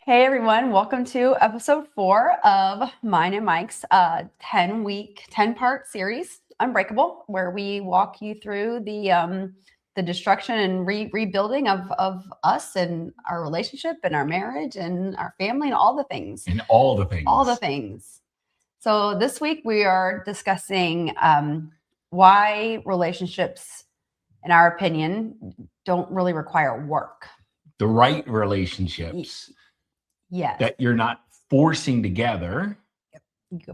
Hey everyone, welcome to episode 4 of mine and Mike's 10-part series, Unbreakable, where we walk you through the destruction and rebuilding of us and our relationship and our marriage and our family and all the things. And all the things. All the things. So this week we are discussing why relationships, in our opinion, don't really require work. The right relationships. Yes. That you're not forcing together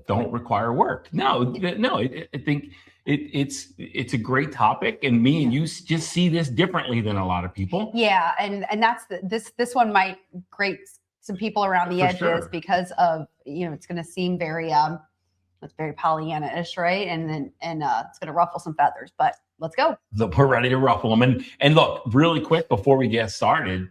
don't require work. No. I think it's a great topic, and me and you just see this differently than a lot of people. Yeah, and that's this one might grate some people around the edges because of it's going to seem very it's very Pollyanna-ish, right? And it's going to ruffle some feathers. But let's go. We're ready to ruffle them. And look, really quick before we get started.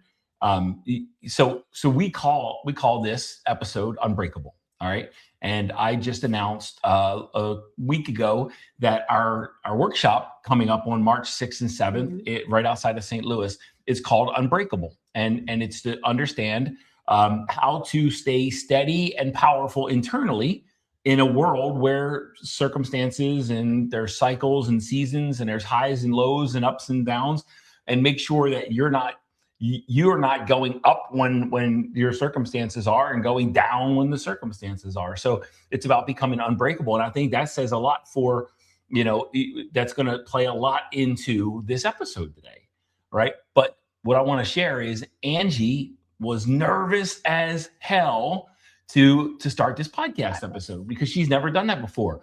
So we call this episode Unbreakable. All right. And I just announced a week ago that our workshop coming up on March 6th and 7th, right outside of St. Louis, is called Unbreakable. And it's to understand how to stay steady and powerful internally in a world where circumstances and there's cycles and seasons and there's highs and lows and ups and downs, and make sure that you're not going up when your circumstances are and going down when the circumstances are. So it's about becoming unbreakable. And I think that says a lot for, that's going to play a lot into this episode today. Right. But what I want to share is Angie was nervous as hell to start this podcast episode because she's never done that before.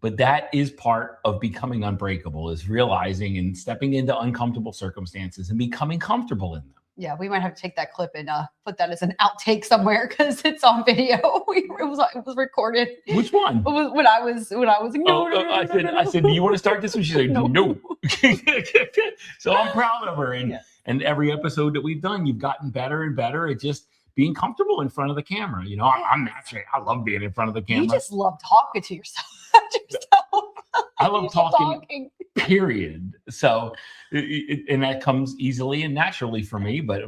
But that is part of becoming unbreakable, is realizing and stepping into uncomfortable circumstances and becoming comfortable in them. Yeah, we might have to take that clip and put that as an outtake somewhere because it's on video. It was recorded. Which one? It was when I was I said, do you want to start this one? She said, no. So I'm proud of her. And every episode that we've done, you've gotten better and better at just being comfortable in front of the camera. I'm naturally, I love being in front of the camera. You just love talking to yourself. I love talking, period. So, and that comes easily and naturally for me. But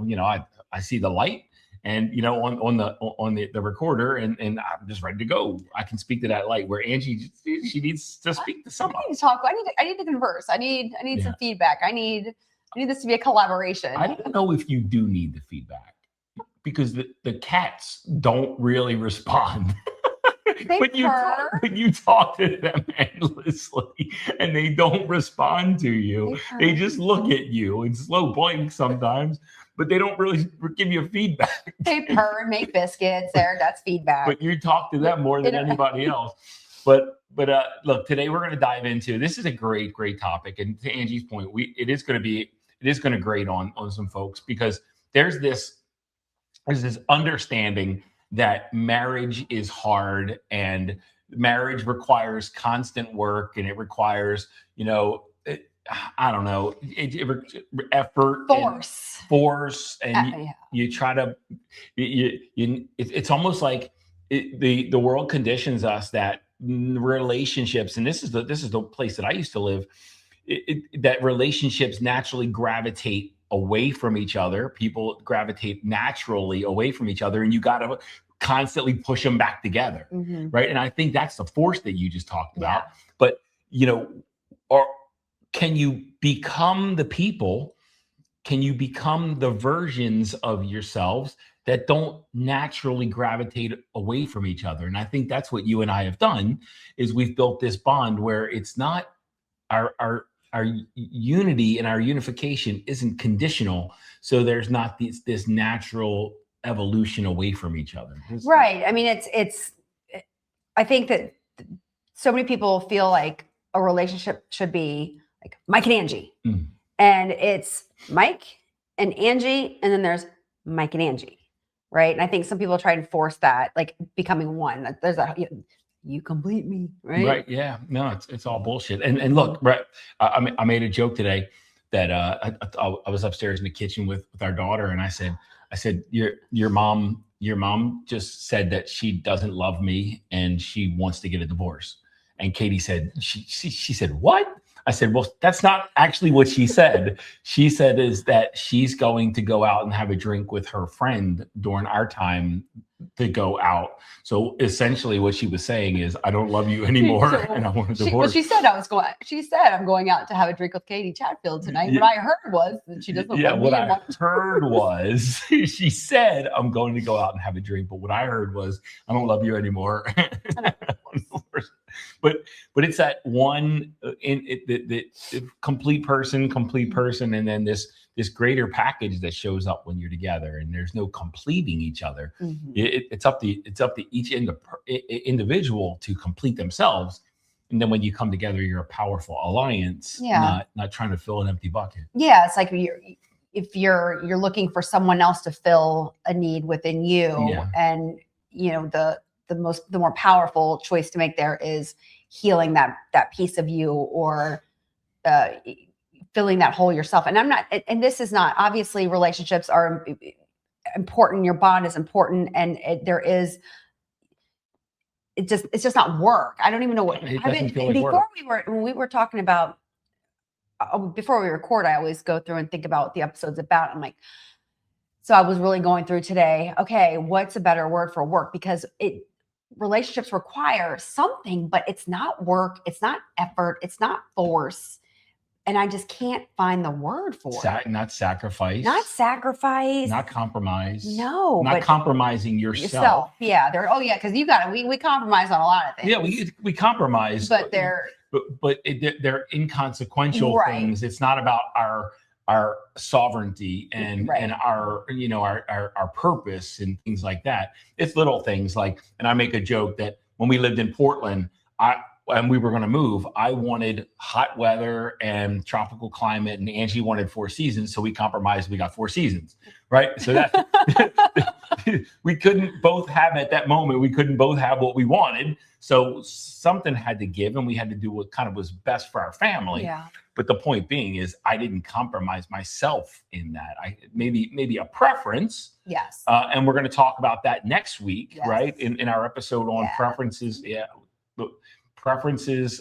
I see the light, and on the recorder, and I'm just ready to go. I can speak to that light. Where Angie, she needs to speak to somebody. I need to talk. I need to converse. I need some feedback. I need this to be a collaboration. I don't know if you do need the feedback because the cats don't really respond. But you talk to them endlessly and they don't respond to you. They just look at you and slow blink sometimes, but they don't really give you feedback. They purr and make biscuits there. That's feedback. But you talk to them more than anybody else. But look, today we're going to dive into, this is a great topic. And to Angie's point, it is going to grate on some folks because there's this understanding that marriage is hard and marriage requires constant work and it requires, effort, force. And you try to, it's almost like the world conditions us that relationships, and this is the place that I used to live, that relationships naturally gravitate away from each other. People gravitate naturally away from each other, and you got to constantly push them back together. Right. And I think that's the force that you just talked about. But, or can you become the people? Can you become the versions of yourselves that don't naturally gravitate away from each other? And I think that's what you and I have done, is we've built this bond where it's not our unity and our unification isn't conditional. So there's not this natural evolution away from each other. Right. I mean, I think that so many people feel like a relationship should be like Mike and Angie. And it's Mike and Angie, and then there's Mike and Angie. Right. And I think some people try and force that, like becoming one. There's that, you complete me, right? Right. Yeah. No, it's all bullshit. And look, right. I made a joke today that I was upstairs in the kitchen with our daughter, and I said, your mom just said that she doesn't love me and she wants to get a divorce. And Katie said, she said, what? I said, well, that's not actually what she said. She said is that she's going to go out and have a drink with her friend during our time to go out. So essentially what she was saying is, I don't love you anymore and I want a divorce. She said I'm going out to have a drink with Katie Chatfield tonight. Yeah. What I heard was that she doesn't love me. What I heard was she said, I'm going to go out and have a drink. But what I heard was, I don't love you anymore. But it's that one the complete person, and then this greater package that shows up when you're together, and there's no completing each other. Mm-hmm. It's up to each individual to complete themselves. And then when you come together, you're a powerful alliance, not trying to fill an empty bucket. Yeah, it's like if you're looking for someone else to fill a need within you, and the more powerful choice to make there is healing that piece of you, or filling that hole yourself. And this is not, obviously relationships are important. Your bond is important. And it's just not work. I don't even know what, when we were talking about, before we record, I always go through and think about what the episode's about. I'm like, so I was really going through today, okay, what's a better word for work? Because relationships require something, but it's not work. It's not effort. It's not force. And I just can't find the word for it. Not sacrifice. Not sacrifice. Not compromise. No. Not compromising yourself. Yeah. Because you got it. We compromise on a lot of things. Yeah, we compromise. But they're inconsequential things. It's not about our sovereignty and our purpose and things like that. It's little things like, and I make a joke that when we lived in Portland, and we were going to move, I wanted hot weather and tropical climate, and Angie wanted 4 seasons. So we compromised. We got 4 seasons, right? So that we couldn't both have at that moment. We couldn't both have what we wanted. So something had to give, and we had to do what kind of was best for our family. Yeah. But the point being is, I didn't compromise myself in that. Maybe a preference. Yes. And we're going to talk about that next week, right? In our episode on preferences. Yeah. Preferences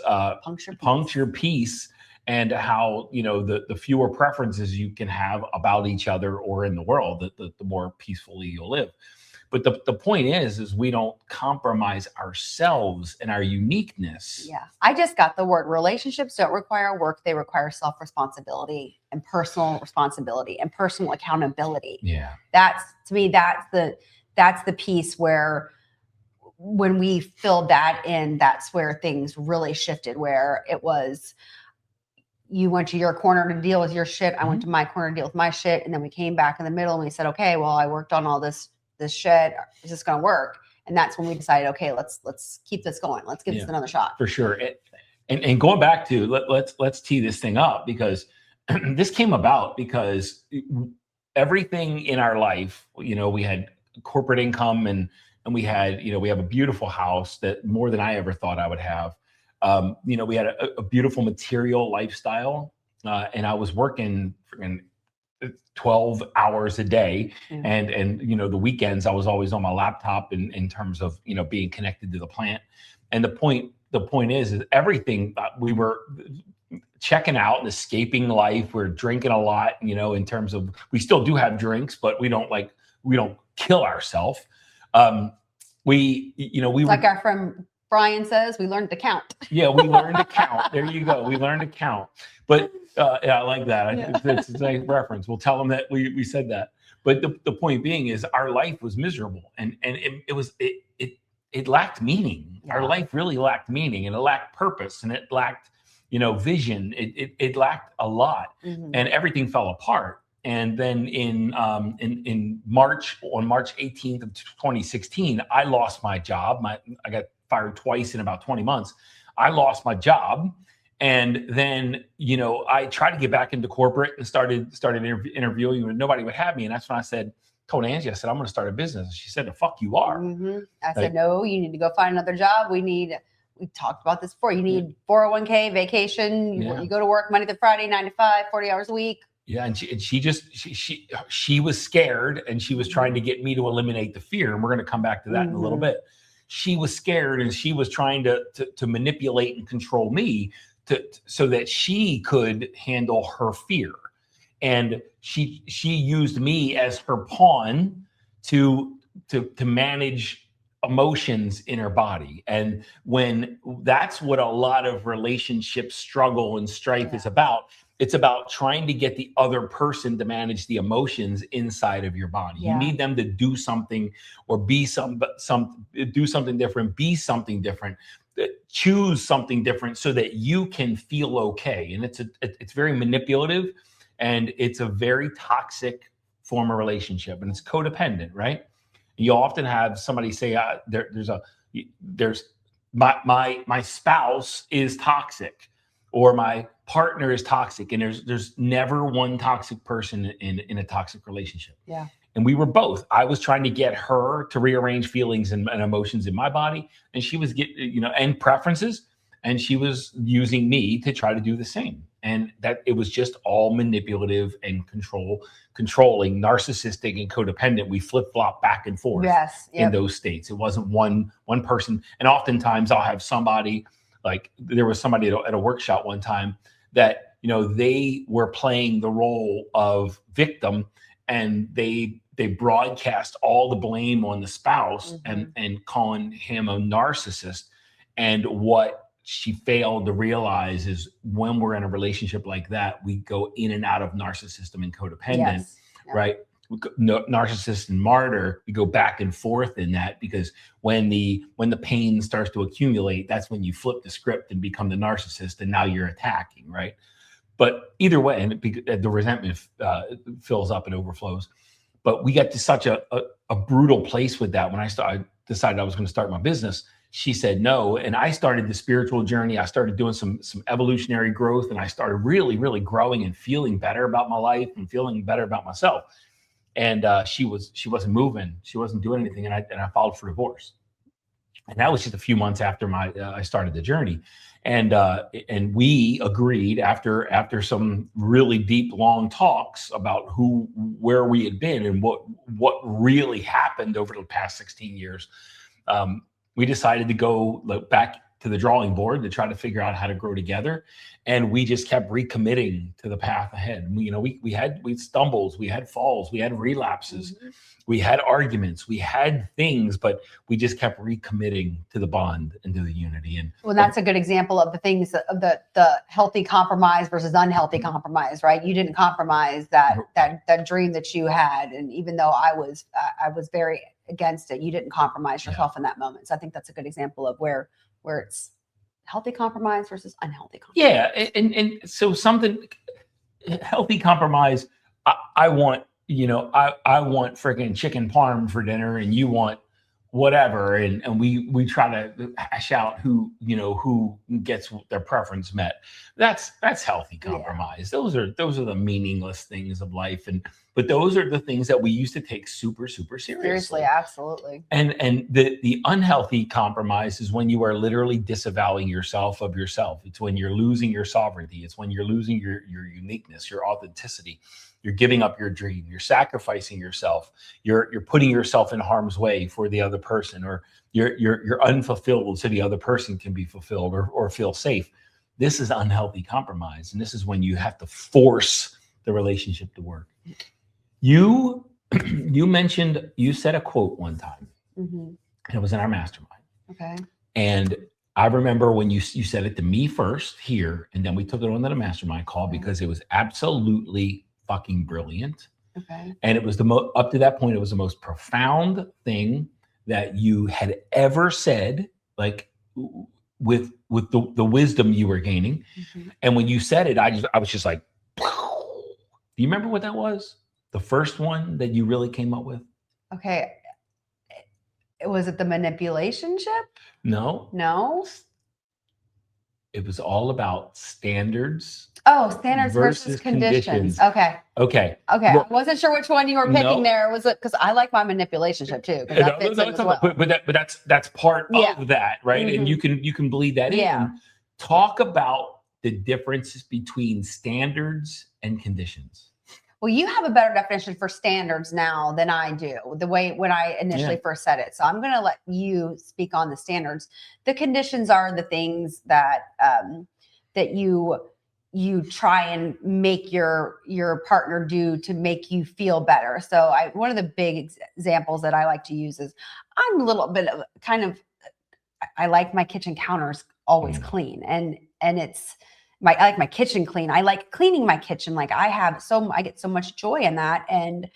puncture peace, and how the fewer preferences you can have about each other or in the world, the more peacefully you'll live. But the point is we don't compromise ourselves and our uniqueness. Yeah, I just got the word. Relationships don't require work; they require self-responsibility and personal responsibility and personal accountability. Yeah, that's the piece where, when we filled that in, that's where things really shifted, where it was, you went to your corner to deal with your shit. I went to my corner to deal with my shit. And then we came back in the middle and we said, okay, well, I worked on all this shit. Is this going to work? And that's when we decided, okay, let's keep this going. Let's give this another shot. For sure. And going back to, let's tee this thing up, because this came about because everything in our life, we had corporate income, and we had, we have a beautiful house that more than I ever thought I would have. We had a beautiful material lifestyle, and I was working 12 hours a day. And the weekends I was always on my laptop in terms of, being connected to the plant. And the point is everything, we were checking out and escaping life. We're drinking a lot, in terms of, we still do have drinks, but we don't kill ourselves. We like our friend Brian says, we learned to count. Yeah, we learned to count. There you go. We learned to count. But I like that. It's a nice reference. We'll tell them that we said that. But the point being is, our life was miserable, and it lacked meaning. Yeah. Our life really lacked meaning, and it lacked purpose, and it lacked vision. It lacked a lot, and everything fell apart. And then in March, on March 18th of 2016, I lost my job. I got fired twice in about 20 months. I lost my job. And then, I tried to get back into corporate and started interviewing, but nobody would have me. And that's when I told Angie, I said, I'm going to start a business. And she said, the fuck you are. I said, no, you need to go find another job. We talked about this before. You need 401k, vacation. You go to work Monday to Friday, 9 to 5, 40 hours a week. Yeah, and she was scared, and she was trying to get me to eliminate the fear, and we're going to come back to that in a little bit. She was scared, and she was trying to manipulate and control me so that she could handle her fear. And she used me as her pawn to manage emotions in her body. And when that's what a lot of relationship struggle and strife is about. It's about trying to get the other person to manage the emotions inside of your body. You need them to do something or be do something different, be something different, choose something different so that you can feel okay. And it's very manipulative, and it's a very toxic form of relationship, and it's codependent, right? You often have somebody say, my spouse is toxic, or my partner is toxic, and there's never one toxic person in a toxic relationship. Yeah. And we were both. I was trying to get her to rearrange feelings and emotions in my body, and she was and preferences, and she was using me to try to do the same. And that it was just all manipulative and controlling, narcissistic and codependent. We flip-flop back and forth in those states. It wasn't one person. And oftentimes I'll have somebody, like there was somebody at a workshop one time that, they were playing the role of victim, and they broadcast all the blame on the spouse and calling him a narcissist. And what she failed to realize is when we're in a relationship like that, we go in and out of narcissism and codependent, right? Narcissist and martyr, we go back and forth in that, because when the pain starts to accumulate, that's when you flip the script and become the narcissist, and now you're attacking, right? But either way, and the resentment fills up and overflows. But we got to such a brutal place with that. When I decided I was going to start my business, she said no. And I started the spiritual journey. I started doing some evolutionary growth, and I started really, really growing and feeling better about my life and feeling better about myself. And she wasn't moving. She wasn't doing anything. And I filed for divorce. And that was just a few months after I started the journey. And we agreed after some really deep, long talks about where we had been and what really happened over the past 16 years. We decided to go back to the drawing board to try to figure out how to grow together. And we just kept recommitting to the path ahead. We had stumbles, we had falls, we had relapses, we had arguments, we had things, but we just kept recommitting to the bond and to the unity. And that's a good example of the things of the healthy compromise versus unhealthy compromise, right? You didn't compromise that dream that you had. And even though I was very against it, you didn't compromise yourself in that moment. So I think that's a good example of where it's healthy compromise versus unhealthy compromise. Yeah. And so something healthy compromise, I want freaking chicken parm for dinner, and you want whatever. And we try to hash out who gets their preference met. That's healthy compromise. Yeah. Those are the meaningless things of life. But those are the things that we used to take super, super seriously. Absolutely. And the unhealthy compromise is when you are literally disavowing yourself of yourself. It's when you're losing your sovereignty. It's when you're losing your uniqueness, your authenticity. You're giving up your dream. You're sacrificing yourself. You're putting yourself in harm's way for the other person, or you're unfulfilled so the other person can be fulfilled or feel safe. This is unhealthy compromise, and this is when you have to force the relationship to work. You said a quote one time, and it was in our mastermind. Okay. And I remember when you said it to me first here, and then we took it on to the mastermind call because it was absolutely fucking brilliant. Okay. And it was up to that point, it was the most profound thing that you had ever said, like with the wisdom you were gaining. And when you said it, I was just like, do you remember what that was? The first one that you really came up with? Okay. Was it the manipulation ship? No. It was all about standards. Oh, standards versus conditions. Okay. Well, I wasn't sure which one you were picking there. Was it because I like my manipulation ship too? That fits in as well. But that's part of that, right? And you can bleed that in. Talk about the differences between standards and conditions. Well, you have a better definition for standards now than I do, the way when I initially first said it. So I'm going to let you speak on the standards. The conditions are the things that that you try and make your partner do to make you feel better. So one of the big examples that I like to use is I'm a little bit of I like my kitchen counters always clean, and it's I like my kitchen clean. I like cleaning my kitchen. Like I get so much joy in that. And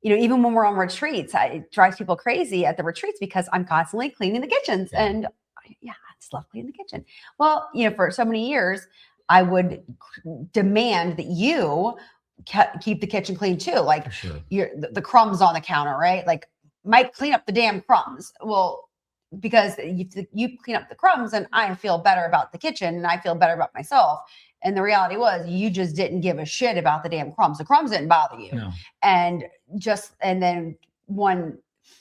even when we're on retreats, it drives people crazy at the retreats because I'm constantly cleaning the kitchens. And I just love cleaning the kitchen. Well, for so many years, I would demand that you keep the kitchen clean too. Like the crumbs on the counter, right? Like, Mike, clean up the damn crumbs. Well, because you clean up the crumbs and I feel better about the kitchen and I feel better about myself. And the reality was you just didn't give a shit about the damn crumbs. The crumbs didn't bother you. No. And then one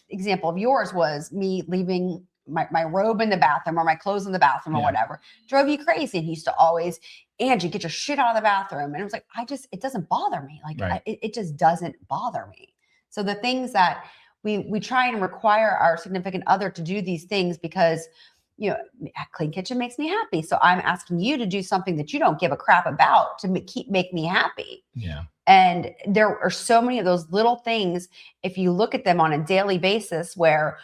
example of yours was me leaving my robe in the bathroom or my clothes in the bathroom or whatever. Drove you crazy. And he used to always, Angie, get your shit out of the bathroom. And it was like, it doesn't bother me. Like it just doesn't bother me. So the things that we try and require our significant other to do these things because, a clean kitchen makes me happy. So I'm asking you to do something that you don't give a crap about to make me happy. Yeah. And there are so many of those little things, if you look at them on a daily basis, where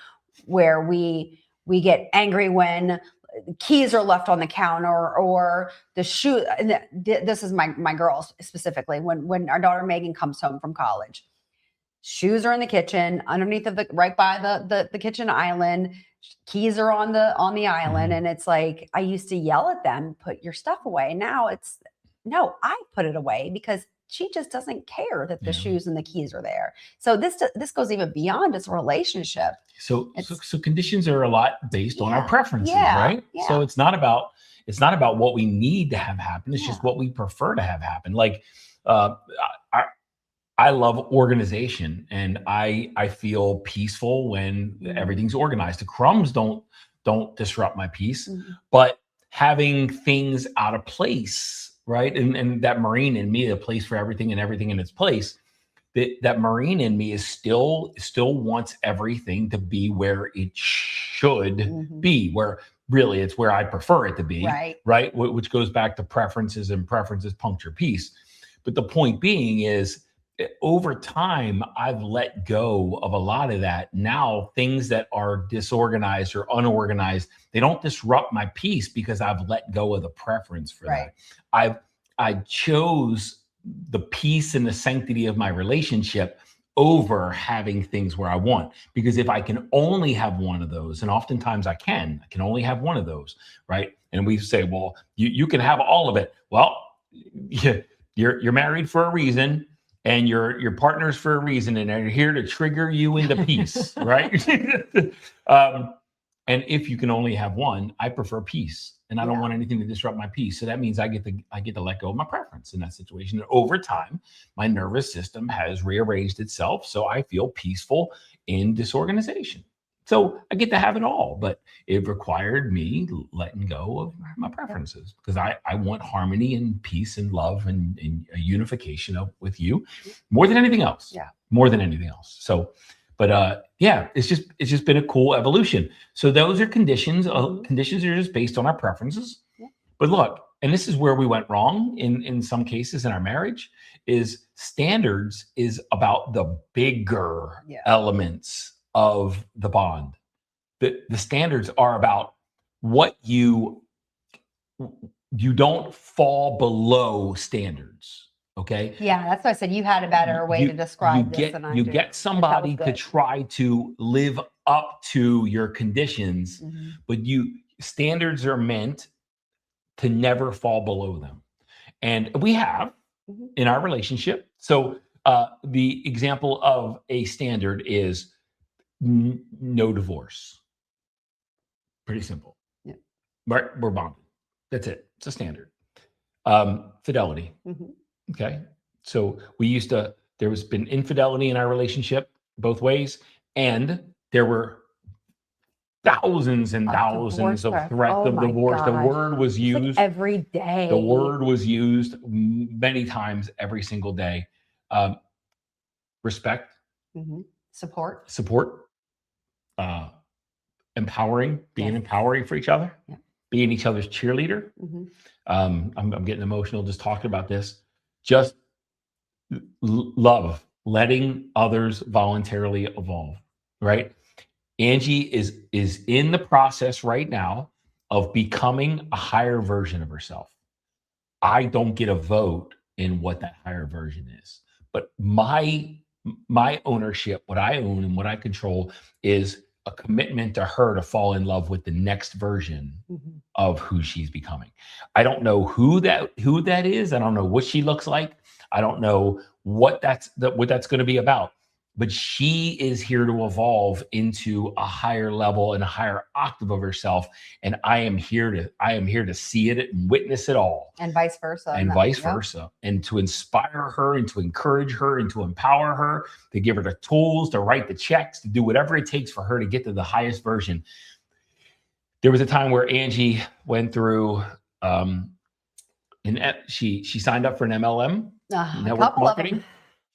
we get angry when keys are left on the counter or the shoe. And this is my girls specifically. When our daughter Megan comes home from college, shoes are in the kitchen underneath right by the kitchen island. Keys are on the island. And it's like, I used to yell at them, put your stuff away. Now it's, no, I put it away because she just doesn't care that the shoes and the keys are there. So this goes even beyond just a relationship. So conditions are a lot based on our preferences, right? Yeah. So it's not about what we need to have happen. It's just what we prefer to have happen. Like, I love organization, and I feel peaceful when everything's organized. The crumbs don't disrupt my peace, but having things out of place, right? And that Marine in me, the place for everything and everything in its place, that Marine in me is still wants everything to be where it should be, where really it's where I prefer it to be, right? Which goes back to preferences, and preferences puncture peace. But the point being is, over time, I've let go of a lot of that. Now, things that are disorganized or unorganized, they don't disrupt my peace because I've let go of the preference for that. I chose the peace and the sanctity of my relationship over having things where I want. Because if I can only have one of those, and oftentimes I can only have one of those, right? And we say, well, you can have all of it. Well, you're married for a reason. And your partners for a reason, and they're here to trigger you into peace, right? And if you can only have one, I prefer peace, and I don't want anything to disrupt my peace. So that means I get to let go of my preference in that situation. And over time, my nervous system has rearranged itself, so I feel peaceful in disorganization. So I get to have it all, but it required me letting go of my preferences because I want harmony and peace and love and a unification with you more than anything else. Yeah. More than anything else. So, but it's just been a cool evolution. So those are conditions. Conditions are just based on our preferences. Yeah. But look, and this is where we went wrong in some cases in our marriage, is standards is about the bigger elements of the bond. The standards are about what you don't fall below standards. Okay. Yeah, that's why I said you had a better way to describe this than I do. You get somebody to try to live up to your conditions, but standards are meant to never fall below them. And we have in our relationship. So the example of a standard is no divorce. Pretty simple. Yeah. We're bonded. That's it. It's a standard. Fidelity. Okay. So there has been infidelity in our relationship both ways. And there were thousands and thousands of threats of divorce. The word was used every day. The word was used many times every single day. Respect. Support. Empowering, being empowering for each other, being each other's cheerleader. Mhm. I'm getting emotional just talking about this. Just love, letting others voluntarily evolve, right? Angie is in the process right now of becoming a higher version of herself. I don't get a vote in what that higher version is, but my ownership, what I own and what I control, is a commitment to her to fall in love with the next version Mhm. of who she's becoming. I don't know who that is. I don't know what she looks like. I don't know what that's going to be about. But she is here to evolve into a higher level and a higher octave of herself. And I am here to see it and witness it all. And vice versa. And vice versa. And to inspire her and to encourage her and to empower her, to give her the tools, to write the checks, to do whatever it takes for her to get to the highest version. There was a time where Angie went through, she signed up for an MLM, network marketing.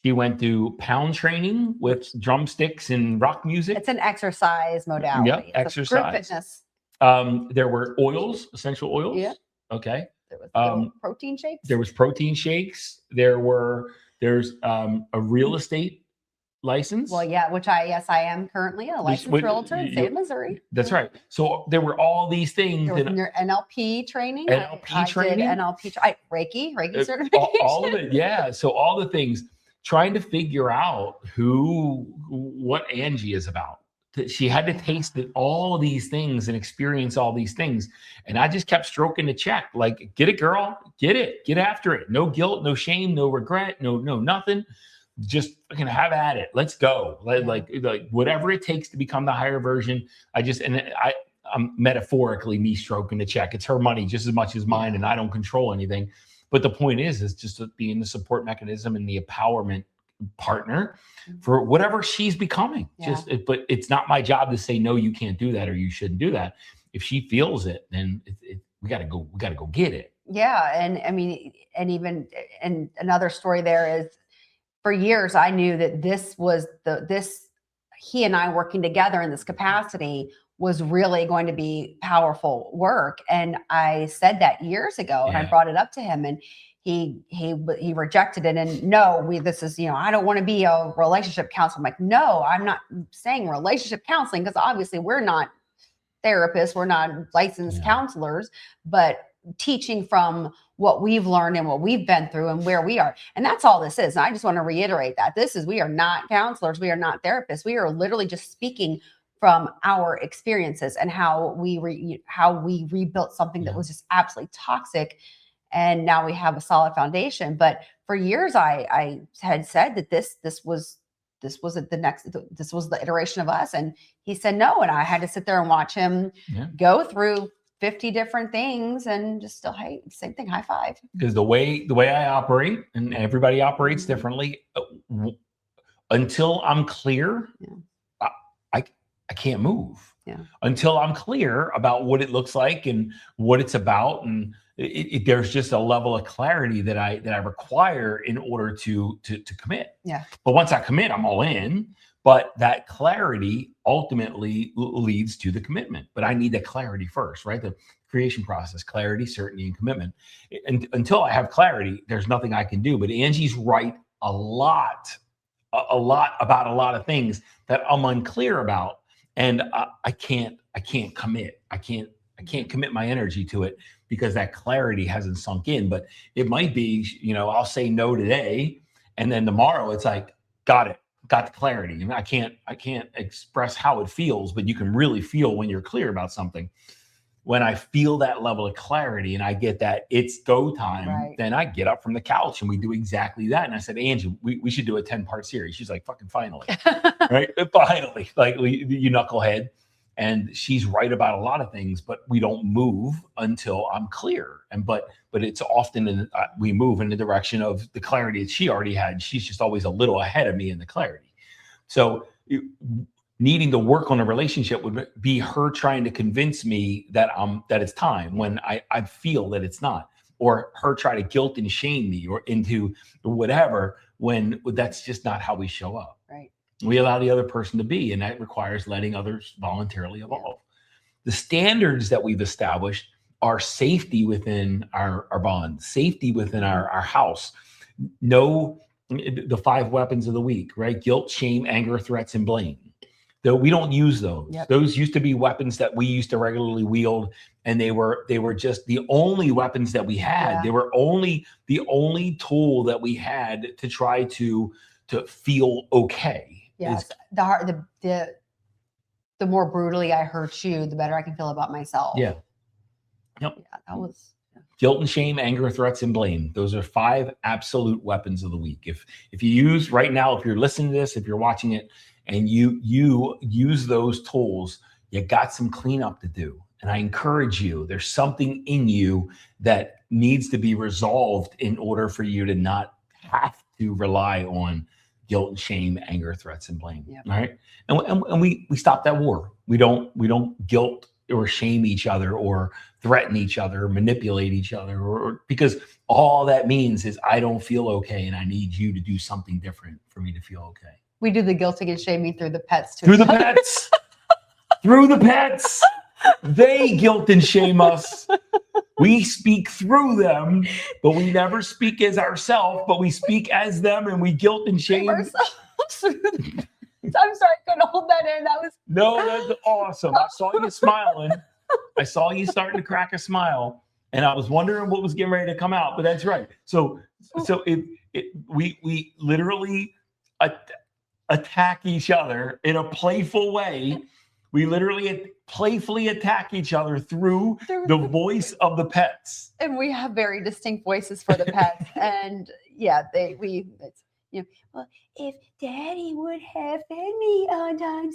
She went through pound training with drumsticks and rock music. It's an exercise modality. Yeah, exercise. Group fitness. There were oils, essential oils. Yeah. Okay. There was protein shakes. There was protein shakes. There's a real estate license. Well, yeah, I am currently a licensed realtor in the state of Missouri. That's right. So there were all these things. There was NLP training. NLP training. I did NLP. Reiki certification. All of it. Yeah. So all the things, trying to figure out what Angie is about. She had to taste all of these things and experience all these things. And I just kept stroking the check. Like, get it, girl. Get it. Get after it. No guilt, no shame, no regret, no nothing. Just fucking have at it. Let's go. Like whatever it takes to become the higher version. I'm metaphorically me stroking the check. It's her money just as much as mine, and I don't control anything. But the point is just being the support mechanism and the empowerment partner for whatever she's becoming. Yeah. But it's not my job to say, no, you can't do that, or you shouldn't do that. If she feels it, then we got to go get it. Yeah. And I mean, and another story there is, for years, I knew that he and I working together in this capacity was really going to be powerful work. And I said that years ago, and I brought it up to him, and he rejected it. And no, I don't want to be a relationship counselor. I'm like, no, I'm not saying relationship counseling, because obviously we're not therapists, we're not licensed counselors, but teaching from what we've learned and what we've been through and where we are. And that's all this is. And I just want to reiterate that we are not counselors. We are not therapists. We are literally just speaking from our experiences and how we rebuilt something that was just absolutely toxic. And now we have a solid foundation. But for years, I had said that this was the iteration of us. And he said no. And I had to sit there and watch him go through 50 different things and just still, hey, same thing, high five. Because the way I operate, and everybody operates differently, until I'm clear, I can't move. Yeah. Until I'm clear about what it looks like and what it's about. And there's just a level of clarity that I require in order to commit. Yeah. But once I commit, I'm all in. But that clarity ultimately leads to the commitment. But I need that clarity first, right? The creation process, clarity, certainty, and commitment. And until I have clarity, there's nothing I can do. But Angie's right a lot about a lot of things that I'm unclear about. And I can't commit. I can't commit my energy to it because that clarity hasn't sunk in. But it might be, I'll say no today, and then tomorrow it's like, got the clarity. And I can't express how it feels, but you can really feel when you're clear about something. When I feel that level of clarity and I get that it's go time, then I get up from the couch and we do exactly that. And I said, Angie, we should do a 10-part series. She's like, fucking finally, right? Finally, like you knucklehead. And she's right about a lot of things, but we don't move until I'm clear. But it's often we move in the direction of the clarity that she already had. She's just always a little ahead of me in the clarity. So needing to work on a relationship would be her trying to convince me that it's time when I feel that it's not, or her try to guilt and shame me or into whatever when that's just not how we show up. Right. We allow the other person to be, and that requires letting others voluntarily evolve. The standards that we've established our safety within our bond, safety within our house. No, the 5 weapons of the week, right? Guilt, shame, anger, threats, and blame. Though we don't use those. Yep. Those used to be weapons that we used to regularly wield, and they were just the only weapons that we had. Yeah. They were the only tool that we had to try to feel okay. Yes. The more brutally I hurt you, the better I can feel about myself. Yeah. Yep. Yeah, that was Guilt and shame, anger, threats, and blame. Those are 5 absolute weapons of the week. If you use right now, if you're listening to this, if you're watching it, and you use those tools, you got some cleanup to do. And I encourage you, there's something in you that needs to be resolved in order for you to not have to rely on guilt and shame, anger, threats, and blame. Yep. All right. And we stop that war. We don't guilt or shame each other or threaten each other, or manipulate each other, or because all that means is I don't feel okay and I need you to do something different for me to feel okay. We do the guilting and shaming through the pets too. Through the pets. Through the pets. They guilt and shame us. We speak through them, but we never speak as ourselves, but we speak as them, and we guilt and shame. I'm sorry, I couldn't hold that in. That was No, that's awesome. I saw you smiling. I saw you starting to crack a smile, and I was wondering what was getting ready to come out, but that's right. So we literally attack each other in a playful way. We literally playfully attack each other through the voice of the pets. And we have very distinct voices for the pets. And yeah, well, if Daddy would have fed me on times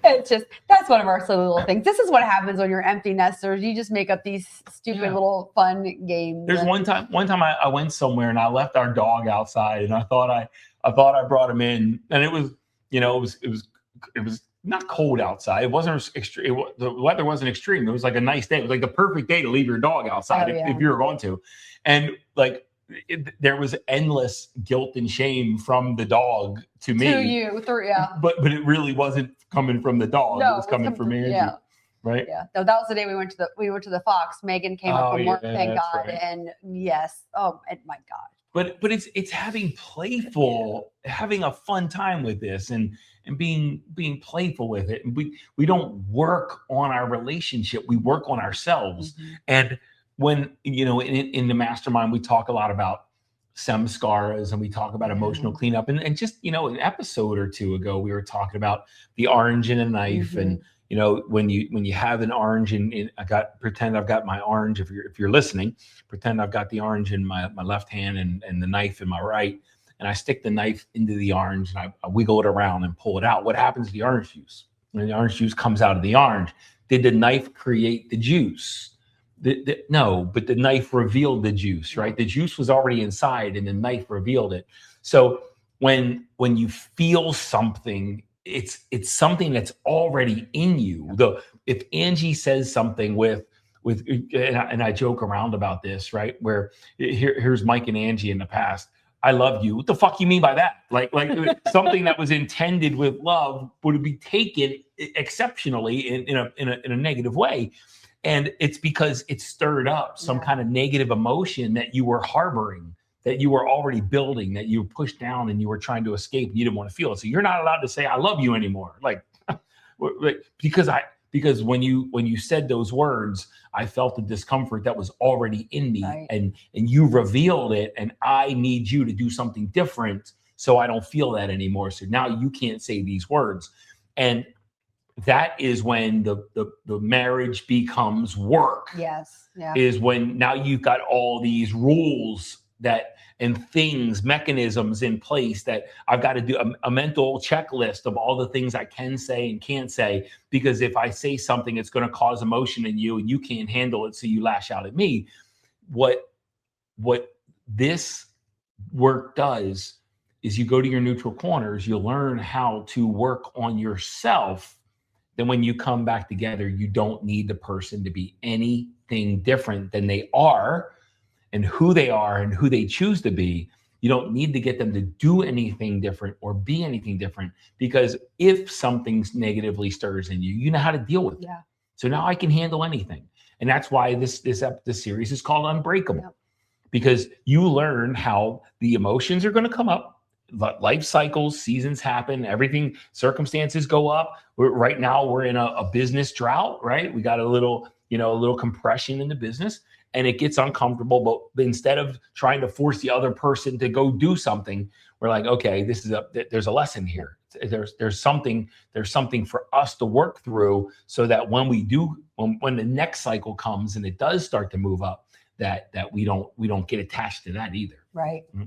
It's just, that's one of our silly little things. This is what happens when you're empty nesters. You just make up these stupid little fun games. There's one time I went somewhere and I left our dog outside, and I thought I brought him in, and it was not cold outside. It wasn't extreme. The weather wasn't extreme. It was like a nice day. It was like the perfect day to leave your dog outside if you were going to. And like there was endless guilt and shame from the dog to me. To you, But it really wasn't coming from the dog. No, it was coming from Angie. Yeah. Right. Yeah. No, that was the day we went to the Fox. Megan came up from work, thank God. Right. And yes. Oh my God. But it's having having a fun time with this and being playful with it. And we don't work on our relationship. We work on ourselves. Mm-hmm. And when, in the mastermind, we talk a lot about samskaras and we talk about emotional cleanup. And just, an episode or two ago, we were talking about the orange and a knife. And, when you have an orange and pretend I've got my orange, if you're listening, pretend I've got the orange in my left hand and the knife in my right. And I stick the knife into the orange and I wiggle it around and pull it out. What happens to the orange juice? When the orange juice comes out of the orange, did the knife create the juice? No, but the knife revealed the juice, right? The juice was already inside and the knife revealed it. So when you feel something, it's something that's already in you. If Angie says something and I joke around about this, right? Where here's Mike and Angie in the past. I love you. What the fuck you mean by that? Like something that was intended with love would be taken exceptionally in a negative way. And it's because it stirred up some kind of negative emotion that you were harboring, that you were already building, that you pushed down and you were trying to escape and you didn't want to feel it. So you're not allowed to say, I love you anymore. Like, because when you said those words, I felt the discomfort that was already in me, right. and you revealed it, and I need you to do something different so I don't feel that anymore. So now you can't say these words. And that is when the marriage becomes work. Yes. Yeah. Is when now you've got all these rules and things, mechanisms in place that I've got to do a mental checklist of all the things I can say and can't say, because if I say something, it's going to cause emotion in you and you can't handle it. So you lash out at me. What this work does is you go to your neutral corners, you learn how to work on yourself. Then when you come back together, you don't need the person to be anything different than they are. And who they are and who they choose to be. You don't need to get them to do anything different or be anything different, because if something negatively stirs in you, you know how to deal with it. Yeah. So now I can handle anything. And that's why this series is called Unbreakable. Yep. Because you learn how the emotions are going to come up. Life cycles, seasons happen, everything, circumstances go up. Right now we're in a business drought, right? We got a little compression in the business, and it gets uncomfortable. But instead of trying to force the other person to go do something, we're like, okay, there's a lesson here. There's something for us to work through, so that when the next cycle comes and it does start to move up, that we don't get attached to that either. Right. Mm-hmm.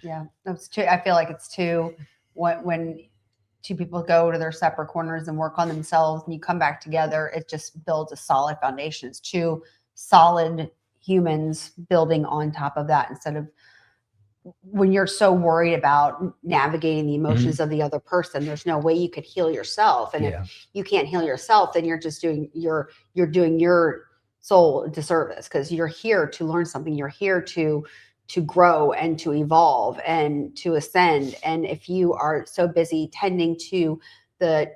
Yeah. That's too, I feel like it's too, when two people go to their separate corners and work on themselves and you come back together, it just builds a solid foundation. It's two solid humans building on top of that, instead of when you're so worried about navigating the emotions mm-hmm. of the other person. There's no way you could heal yourself. And if you can't heal yourself, then you're just doing you're doing your soul a disservice, because you're here to learn something. You're here to grow and to evolve and to ascend. And if you are so busy tending to the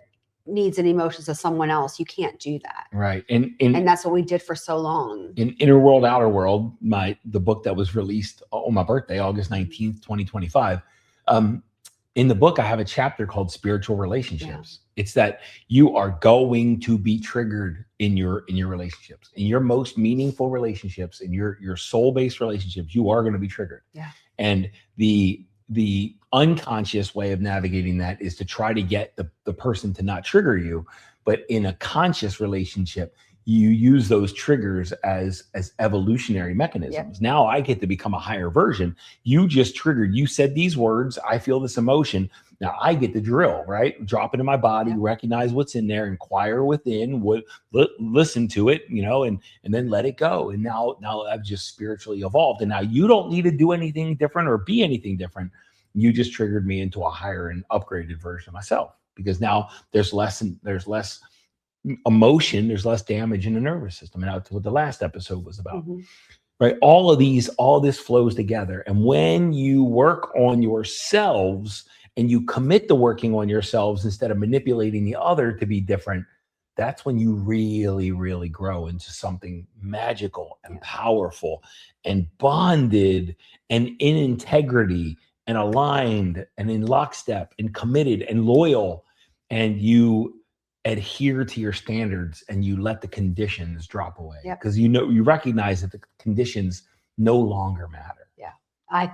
needs and emotions of someone else, you can't do that. Right. And that's what we did for so long. In Inner World, Outer World, the book that was released on my birthday, August 19th, 2025. In the book, I have a chapter called Spiritual Relationships. Yeah. It's that you are going to be triggered in your relationships, in your most meaningful relationships, in your soul-based relationships. You are going to be triggered. Yeah. And the unconscious way of navigating that is to try to get the person to not trigger you. But in a conscious relationship, you use those triggers as evolutionary mechanisms. Yep. Now I get to become a higher version. You just triggered. You said these words. I feel this emotion. Now I get the drill, right? Drop it in my body, yep. Recognize what's in there, inquire within, listen to it, and then let it go. And now I've just spiritually evolved. And now you don't need to do anything different or be anything different. You just triggered me into a higher and upgraded version of myself, because now there's less emotion, there's less damage in the nervous system. And that's what the last episode was about. Mm-hmm. Right? All this flows together. And when you work on yourselves and you commit to working on yourselves instead of manipulating the other to be different, that's when you really, really grow into something magical and powerful and bonded and in integrity and aligned and in lockstep and committed and loyal. And you adhere to your standards and you let the conditions drop away, because you recognize that the conditions no longer matter. Yeah. I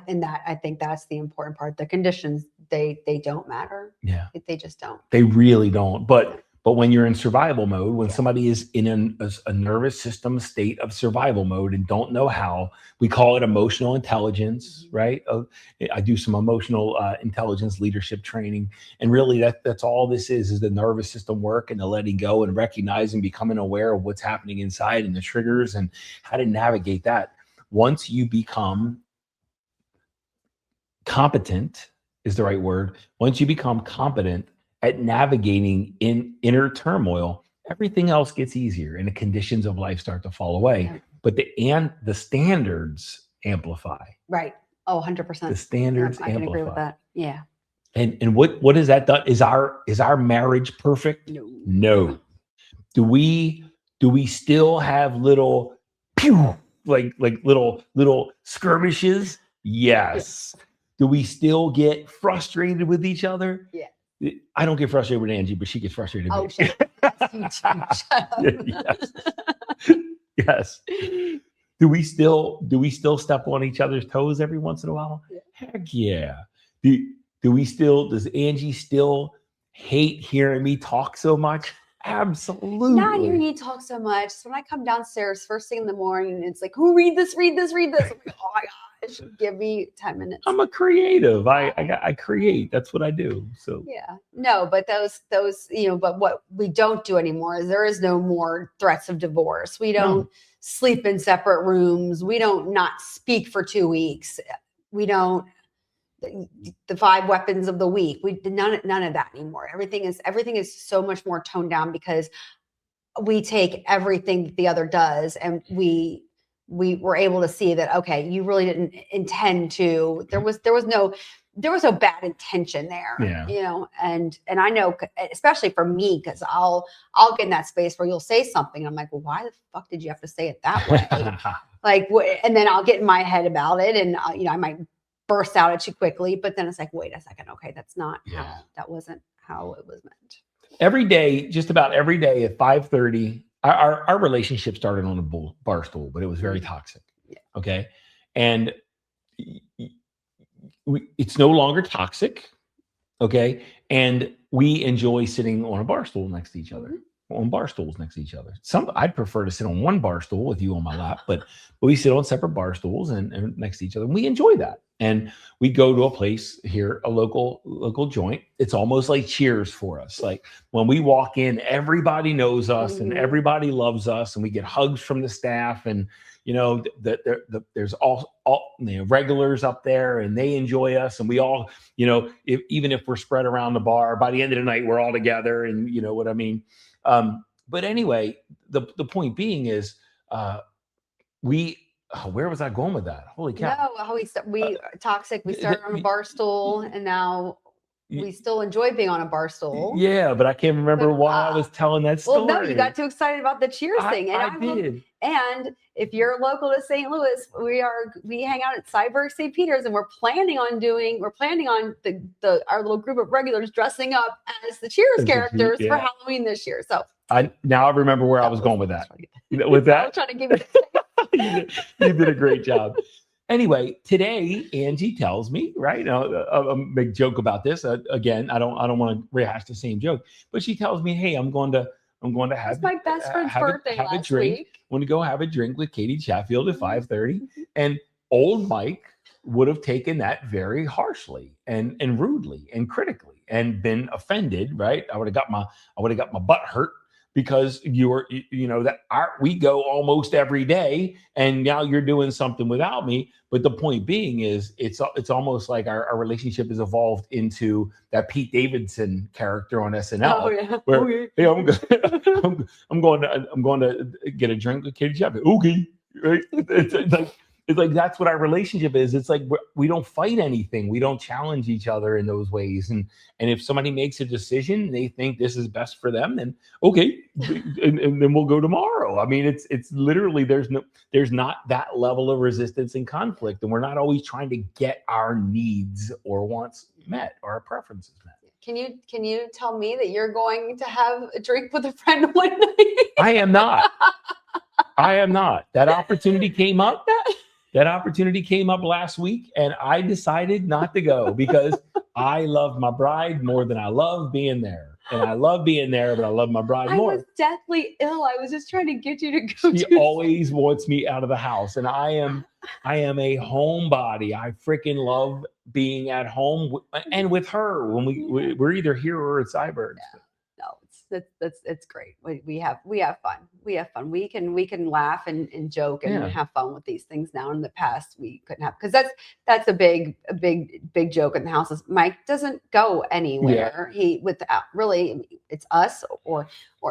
think that's the important part. The conditions, they don't matter. Yeah. They just don't. They really don't. But when you're in survival mode, when somebody is in a nervous system state of survival mode and don't know how, we call it emotional intelligence, mm-hmm. right? I do some emotional intelligence leadership training. And really that's all this is the nervous system work and the letting go and recognizing, becoming aware of what's happening inside and the triggers and how to navigate that. Once you become competent is the right word. Once you become competent at navigating in inner turmoil, everything else gets easier and the conditions of life start to fall away. Yeah. But the standards amplify. Right. Oh, 100%. The standards amplify. I can agree with that. Yeah. And what is that done? Is our marriage perfect? No. Do we still have little like little skirmishes? Yes. Do we still get frustrated with each other? Yeah. I don't get frustrated with Angie, but she gets frustrated with me. Shut up. Yes. Do we still step on each other's toes every once in a while? Yeah. Heck yeah. Does Angie still hate hearing me talk so much? Absolutely. Not hearing you talk so much. So when I come downstairs first thing in the morning, it's like, who read this? I'm like, oh my gosh, give me 10 minutes. I'm a creative. I create. That's what I do. So yeah, no, but those, but what we don't do anymore is there is no more threats of divorce. We don't sleep in separate rooms. We don't not speak for 2 weeks. We don't, the 5 weapons of the week. We did none of that anymore. Everything is so much more toned down, because we take everything that the other does and we were able to see that, okay, you really didn't intend to, there was no there was no bad intention there, you know, and I know, especially for me, because I'll get in that space where you'll say something and I'm like, well, why the fuck did you have to say it that way? Like, and then I'll get in my head about it, and you know, I might burst out at you quickly, but then it's like, wait a second, okay, that's not how, that wasn't how it was meant. Every day, just about every day at 5:30, our relationship started on a bar stool, but it was very toxic. Okay, and it's no longer toxic, okay? And we enjoy sitting on a bar stool next to each other, on bar stools next to each other. I'd prefer to sit on one bar stool with you on my lap, but we sit on separate bar stools and next to each other. And we enjoy that. And we go to a place here, a local joint. It's almost like Cheers for us. Like when we walk in, everybody knows us and everybody loves us, and we get hugs from the staff, and you know, there's all you know, regulars up there, and they enjoy us, and we all, you know, even if we're spread around the bar, by the end of the night, we're all together, and you know what I mean. But anyway, the point being is, where was I going with that? Holy cow! No, how we toxic. We started on a bar stool, and now we still enjoy being on a bar stool. Yeah, but I can't remember why I was telling that story. Well, no, you got too excited about the Cheers thing, and I did. And if you're local to St. Louis, we hang out at Cyberg St. Peter's, and we're planning on our little group of regulars dressing up as the Cheers characters for Halloween this year. So now I remember where I was going with that. With that, I was trying to give it. You did a great job. Anyway, today Angie tells me, right? I'll make a joke about this. Again, I don't want to rehash the same joke, but she tells me, "Hey, I'm going to have it's my best friend's birthday last week. I'm going to go have a drink with Katie Chatfield at 5:30." And old Mike would have taken that very harshly and rudely and critically and been offended, right? I would have got my butt hurt. Because we go almost every day, and now you're doing something without me. But the point being is, it's almost like our relationship has evolved into that Pete Davidson character on SNL. Oh yeah. Where I'm going to get a drink with Katie Chapman. Okay, right? It's like that's what our relationship is. It's like we don't fight anything. We don't challenge each other in those ways. And if somebody makes a decision and they think this is best for them, then okay, and then we'll go tomorrow. I mean, it's literally there's not that level of resistance and conflict, and we're not always trying to get our needs or wants met or our preferences met. Can you tell me that you're going to have a drink with a friend one night? I am not. That opportunity came up. That opportunity came up last week, and I decided not to go because I love my bride more than I love being there. And I love being there, but I love my bride more. I was deathly ill. I was just trying to get you to go. She always wants me out of the house, and I am a homebody. I freaking love being at home and with her when we're either here or at Cyberg. Yeah. No, it's great. We have fun. We can laugh and joke and have fun with these things now. In the past, we couldn't have, because that's a big joke in the house. Is Mike doesn't go anywhere. He really it's us or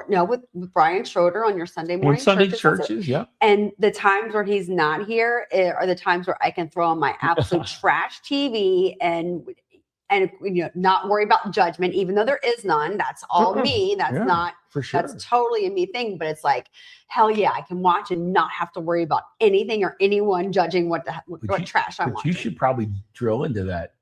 no with Brian Schroeder on your Sunday morning churches. Yeah. And the times where he's not here are the times where I can throw on my absolute trash TV and not worry about judgment, even though there is none. That's all me. That's not for sure. That's totally a me thing. But it's like, hell yeah, I can watch and not have to worry about anything or anyone judging what trash I'm watching. You should probably drill into that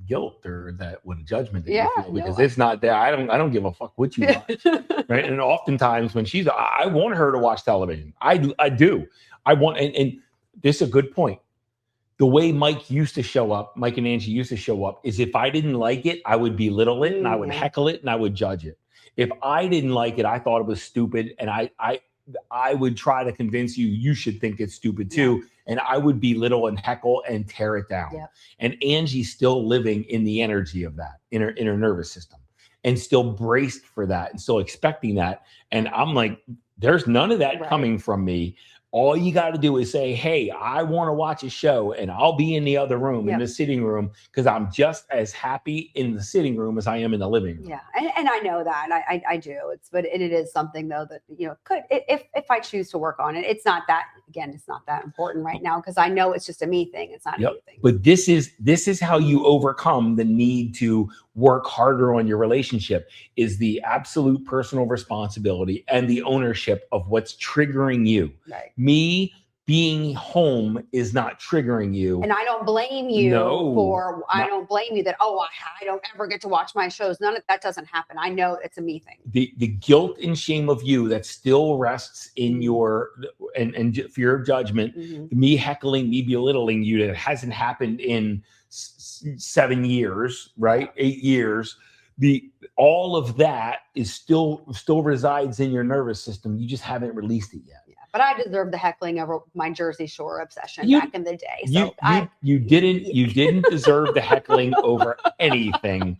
guilt or that judgment that you feel, because it's not there. I don't give a fuck what you watch, right? And oftentimes when I want her to watch television. I do. I want, and this is a good point. The way Mike and Angie used to show up is if I didn't like it, I would belittle it and I would heckle it and I would judge it. If I didn't like it, I thought it was stupid, and I would try to convince you should think it's stupid too. And I would belittle and heckle and tear it down. Yep. And Angie's still living in the energy of that in her nervous system, and still braced for that and still expecting that. And I'm like, there's none of that coming from me. All you got to do is say, hey, I want to watch a show, and I'll be in the other room, in the sitting room, because I'm just as happy in the sitting room as I am in the living room. Yeah. And I know that. I do. But it is something, though, that, could, if I choose to work on it, it's not that important right now, because I know it's just a me thing. It's not a you thing. But this is how you overcome the need to work harder on your relationship, is the absolute personal responsibility and the ownership of what's triggering you. Right. Me being home is not triggering you. And I don't blame you I don't blame you that, I don't ever get to watch my shows. None of that doesn't happen. I know it's a me thing. The guilt and shame of you that still rests in your and fear of judgment, me heckling, me belittling you, that hasn't happened in 7 years, right? 8 years. All of that is still resides in your nervous system. You just haven't released it yet. Yeah, but I deserve the heckling over my Jersey Shore obsession back in the day. So you didn't deserve the heckling over anything,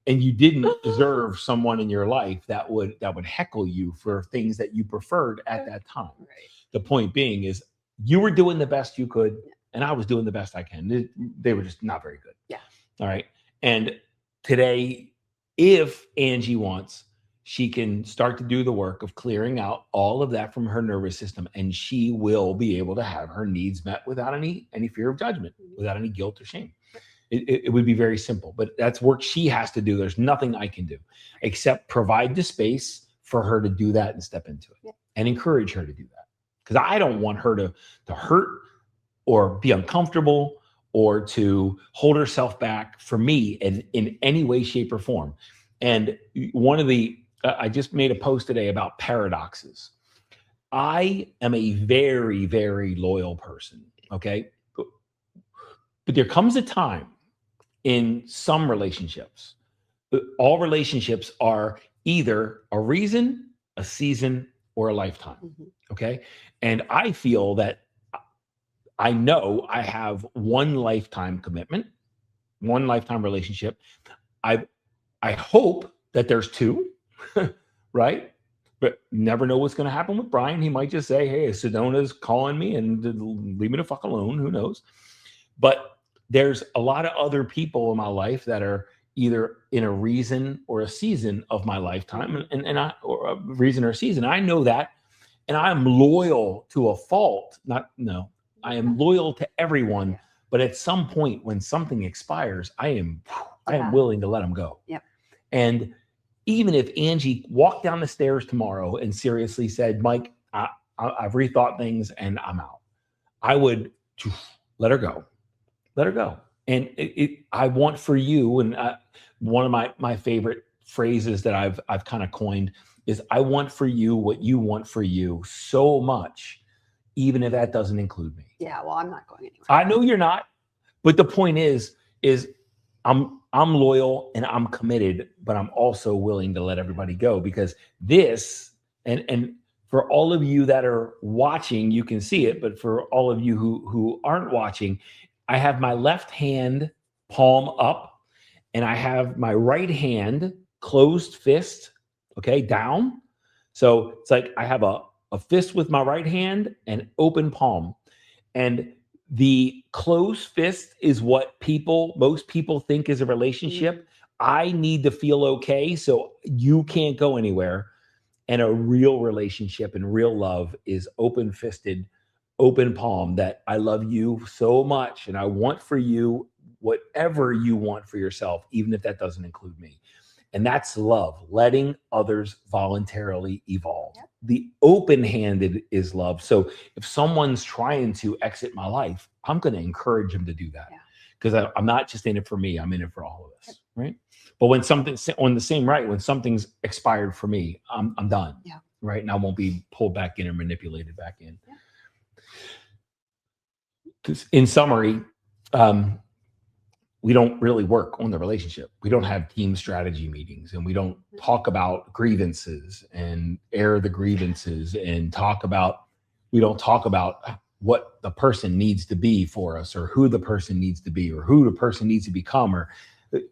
and you didn't deserve someone in your life that would heckle you for things that you preferred at that time. Right. The point being is, you were doing the best you could, and I was doing the best I can. They were just not very good. Yeah. All right. And today, if Angie wants, she can start to do the work of clearing out all of that from her nervous system, and she will be able to have her needs met without any fear of judgment, without any guilt or shame. It would be very simple, but that's work she has to do. There's nothing I can do except provide the space for her to do that and step into it and encourage her to do that. Because I don't want her to hurt or be uncomfortable or to hold herself back for me in any way, shape, or form. And one of I just made a post today about paradoxes. I am a very, very loyal person, okay? But there comes a time in some relationships, all relationships are either a reason, a season, or a lifetime, okay? And I feel that I know I have one lifetime commitment, one lifetime relationship. I hope that there's two, right? But never know what's going to happen with Brian. He might just say, hey, Sedona's calling me and leave me the fuck alone. Who knows? But there's a lot of other people in my life that are either in a reason or a season of my lifetime, or a reason or a season. I know that, and I'm loyal to a fault. I am loyal to everyone, but at some point when something expires, I am willing to let them go. Yep. And even if Angie walked down the stairs tomorrow and seriously said, Mike, I've rethought things and I'm out, I would let her go. Let her go. And I want for you, and one of my favorite phrases that I've kind of coined is, I want for you what you want for you so much, even if that doesn't include me. Yeah, well, I'm not going anywhere. I know you're not, but the point is I'm loyal and I'm committed, but I'm also willing to let everybody go, because this, and for all of you that are watching, you can see it, but for all of you who aren't watching, I have my left hand palm up and I have my right hand closed fist, okay, down. So it's like I have a fist with my right hand and open palm. And the closed fist is what most people think is a relationship. I need to feel okay, so you can't go anywhere. And a real relationship and real love is open fisted, open palm, that I love you so much and I want for you whatever you want for yourself, even if that doesn't include me. And that's love, letting others voluntarily evolve. Yep. The open-handed is love. So if someone's trying to exit my life, I'm going to encourage them to do that, because I'm not just in it for me, I'm in it for all of us, right? But when something's when something's expired for me, I'm done, right? And I won't be pulled back in or manipulated back in. Yeah. In summary, we don't really work on the relationship. We don't have team strategy meetings, and we don't talk about grievances and air the grievances and we don't talk about what the person needs to be for us, or who the person needs to be, or who the person needs to become, or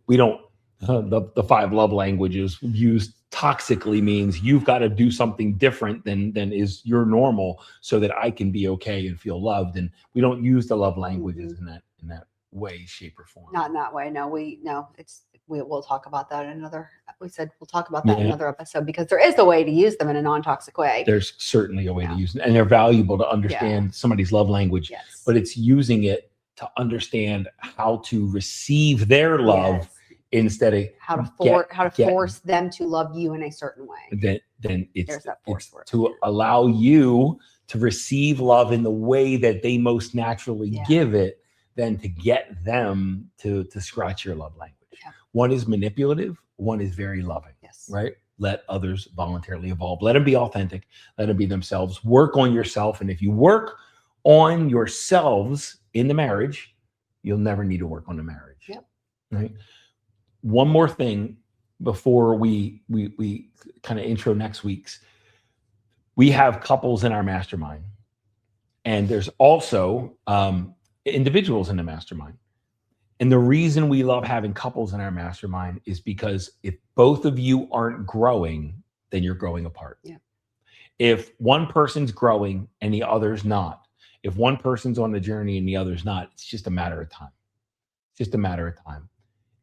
we don't, the 5 love languages used toxically means you've got to do something different than is your normal so that I can be okay and feel loved. And we don't use the love languages in that way, shape, or form. Not in that way. No, we'll talk about that in another. We said we'll talk about that in another episode, because there is a way to use them in a non-toxic way. There's certainly a way to use them, and they're valuable to understand somebody's love language. Yes. But it's using it to understand how to receive their love instead of how to force them to love you in a certain way. Then it's word. To allow you to receive love in the way that they most naturally give it, than to get them to scratch your love language. Yeah. One is manipulative, one is very loving. Yes. Right? Let others voluntarily evolve. Let them be authentic. Let them be themselves. Work on yourself. And if you work on yourselves in the marriage, you'll never need to work on the marriage. Yep. Right? One more thing before we kind of intro next week's. We have couples in our mastermind, and there's also individuals in the mastermind. And the reason we love having couples in our mastermind is because if both of you aren't growing, then you're growing apart. Yeah. If one person's growing and the other's not, if one person's on the journey and the other's not, it's just a matter of time. It's just a matter of time.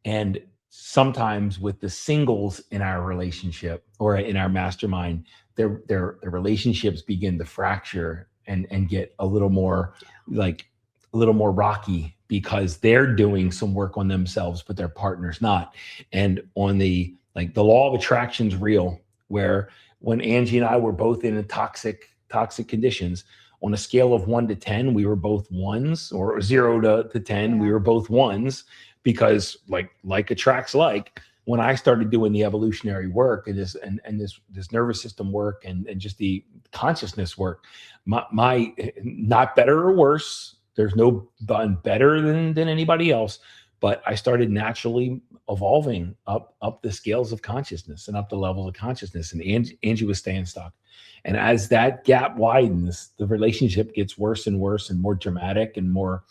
And sometimes with the singles in our relationship or in our mastermind, their relationships begin to fracture and get a little more rocky, because they're doing some work on themselves, but their partner's not. And on the law of attraction's real, where when Angie and I were both in toxic conditions, on a scale of 1 to 10, we were both ones, or 0 to 10, we were both ones, because like attracts like. When I started doing the evolutionary work and this nervous system work and just the consciousness work, my not better or worse, there's no better than anybody else, but I started naturally evolving up the scales of consciousness and up the levels of consciousness. And Angie was staying stuck. And as that gap widens, the relationship gets worse and worse and more dramatic and more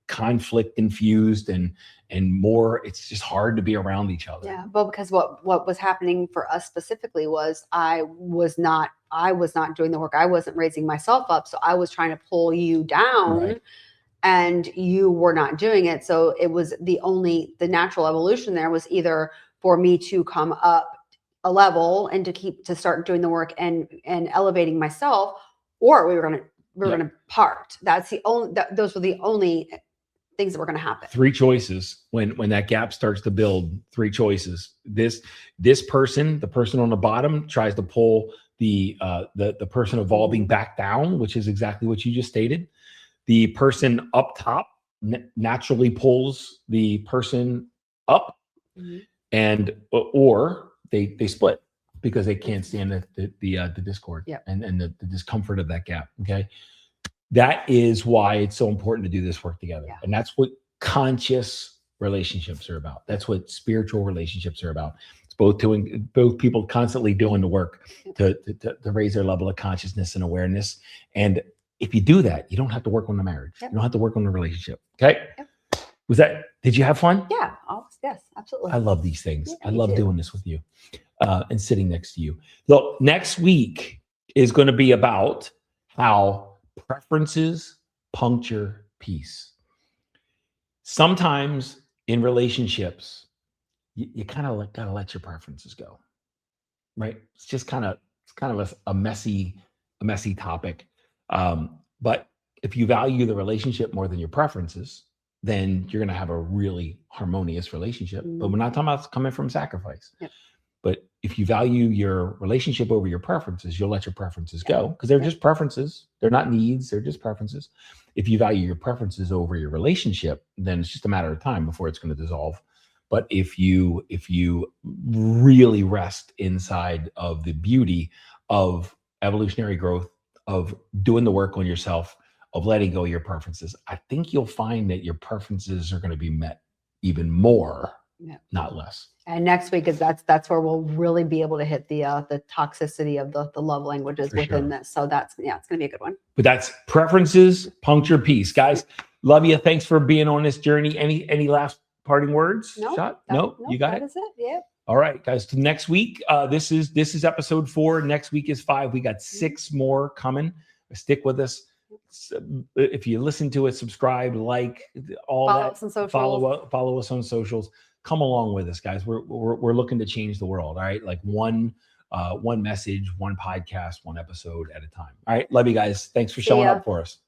conflict infused and more, it's just hard to be around each other. Yeah. Well, because what was happening for us specifically was I was not doing the work. I wasn't raising myself up. So I was trying to pull you down. Right. And you were not doing it. So it was the natural evolution there was either for me to come up a level and to start doing the work and elevating myself, or we were going to part. Those were the only things that were going to happen. 3 choices when that gap starts to build. 3 choices. This person, the person on the bottom, tries to pull the person evolving back down, which is exactly what you just stated. The person up top naturally pulls the person up, or they split because they can't stand the discord and the discomfort of that gap. Okay. That is why it's so important to do this work together. Yeah. And that's what conscious relationships are about. That's what spiritual relationships are about. It's both people constantly doing the work to raise their level of consciousness and awareness. And if you do that, you don't have to work on the marriage. Yep. You don't have to work on the relationship. Okay. Yep. Did you have fun? Yeah. Yes, absolutely. I love these things. Yeah, I love doing this with you and sitting next to you. Look, next week is going to be about how preferences puncture peace. Sometimes in relationships, you kind of got to let your preferences go, right? It's kind of a messy topic. But if you value the relationship more than your preferences, then you're going to have a really harmonious relationship. But we're not talking about coming from sacrifice. Yep. But if you value your relationship over your preferences, you'll let your preferences go, because they're just preferences. They're not needs. They're just preferences. If you value your preferences over your relationship, then it's just a matter of time before it's going to dissolve. But if you really rest inside of the beauty of evolutionary growth, of doing the work on yourself, of letting go of your preferences, I think you'll find that your preferences are going to be met even more, not less. And next week that's where we'll really be able to hit the toxicity of the love languages within this. So it's going to be a good one. But that's preferences puncture peace, guys. Love you. Thanks for being on this journey. Any last parting words? No, Shot? No, you got it. That is it. Yeah. All right, guys. Next week, this is episode 4. Next week is 5. We got 6 more coming. Stick with us. If you listen to it, subscribe, like, all Follow that. us on socials. Follow us on socials. Come along with us, guys. We're looking to change the world. All right, like one message, one podcast, one episode at a time. All right, love you guys. Thanks for showing up for us.